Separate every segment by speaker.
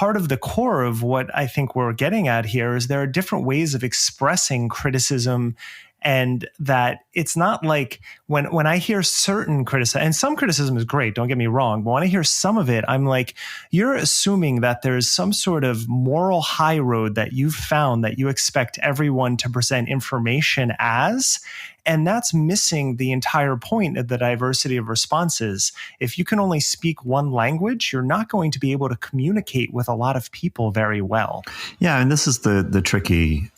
Speaker 1: part of the core of what I think we're getting at here is there are different ways of expressing criticism, and that it's not like when I hear certain criticism, and some criticism is great, don't get me wrong, but when I hear some of it, I'm like, you're assuming that there's some sort of moral high road that you've found that you expect everyone to present information as. And that's missing the entire point of the diversity of responses. If you can only speak one language, you're not going to be able to communicate with a lot of people very well.
Speaker 2: Yeah, and this is the tricky,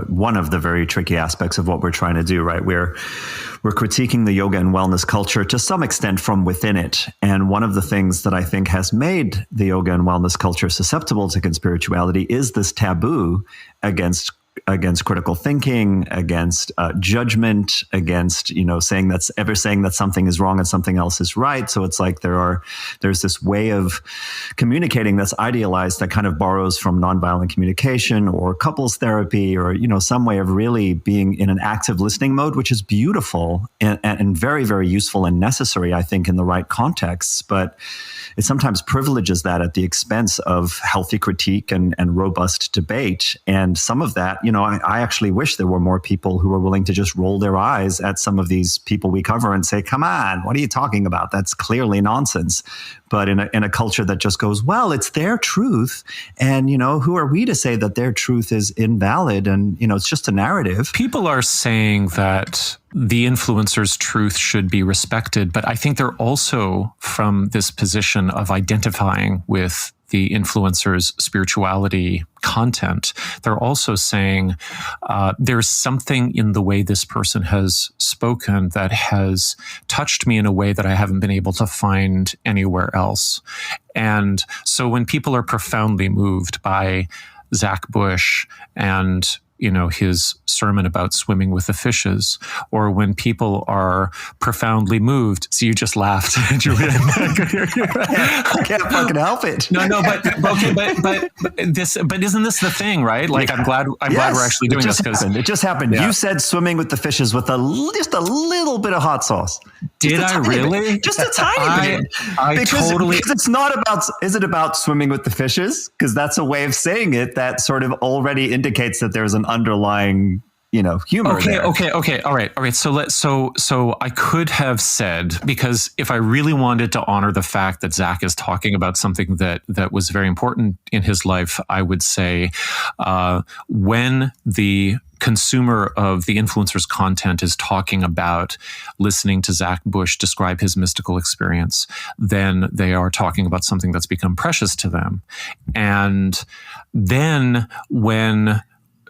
Speaker 2: one of the very tricky aspects of what we're trying to do, right? We're critiquing the yoga and wellness culture to some extent from within it. And one of the things that I think has made the yoga and wellness culture susceptible to conspirituality is this taboo against critical thinking, against judgment, against, saying that something is wrong and something else is right. So it's like there's this way of communicating that's idealized that kind of borrows from nonviolent communication or couples therapy or, some way of really being in an active listening mode, which is beautiful and very, very useful and necessary, I think, in the right contexts. But it sometimes privileges that at the expense of healthy critique and robust debate. And some of that, I actually wish there were more people who are willing to just roll their eyes at some of these people we cover and say, come on, what are you talking about? That's clearly nonsense. But in a culture that just goes, well, it's their truth. And, who are we to say that their truth is invalid? And, it's just a narrative.
Speaker 3: People are saying that the influencer's truth should be respected. But I think they're also from this position of identifying with the influencer's spirituality content. They're also saying there's something in the way this person has spoken that has touched me in a way that I haven't been able to find anywhere else. And so when people are profoundly moved by Zach Bush and his sermon about swimming with the fishes, or when people are profoundly moved. So you just laughed, Julian.
Speaker 2: I can't fucking help it.
Speaker 3: No, but isn't this the thing, right? Like, I'm glad we're actually doing this because
Speaker 2: it just happened. Yeah. You said swimming with the fishes with just a little bit of hot sauce.
Speaker 3: Did I really?
Speaker 2: Just a tiny bit. Because it's not about. Is it about swimming with the fishes? Because that's a way of saying it that sort of already indicates that there's an underlying, humor.
Speaker 3: Okay. All right. So I could have said, because if I really wanted to honor the fact that Zach is talking about something that was very important in his life, I would say, when the consumer of the influencer's content is talking about listening to Zach Bush describe his mystical experience, then they are talking about something that's become precious to them. And then when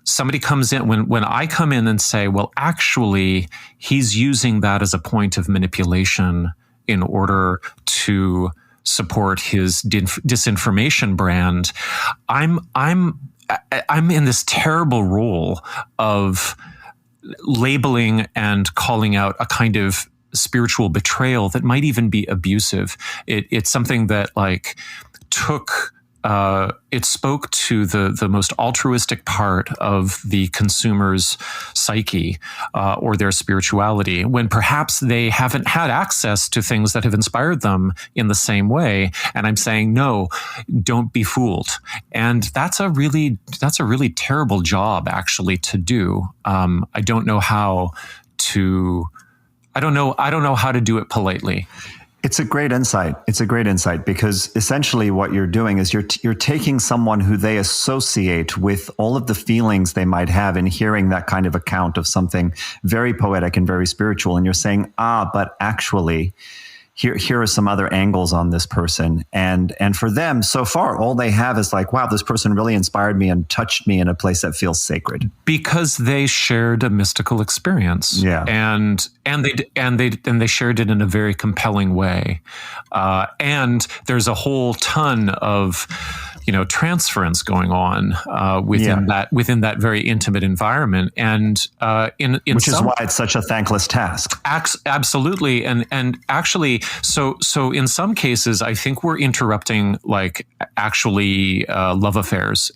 Speaker 3: somebody comes in, when I come in and say, well, actually, he's using that as a point of manipulation in order to support his disinformation brand, I'm in this terrible role of labeling and calling out a kind of spiritual betrayal that might even be abusive. It's something that it spoke to the most altruistic part of the consumer's psyche or their spirituality, when perhaps they haven't had access to things that have inspired them in the same way. And I'm saying, no, don't be fooled. And that's a really terrible job actually to do. I don't know how to do it politely.
Speaker 2: It's a great insight. Because essentially what you're doing is you're taking someone who they associate with all of the feelings they might have in hearing that kind of account of something very poetic and very spiritual. And you're saying, but actually, here are some other angles on this person. And for them, so far, all they have is like, wow, this person really inspired me and touched me in a place that feels sacred.
Speaker 3: Because they shared a mystical experience. Yeah. And they shared it in a very compelling way. And there's a whole ton of transference going on within that very intimate environment, and
Speaker 2: which is why it's such a thankless task.
Speaker 3: Absolutely, and actually, so in some cases, I think we're interrupting love affairs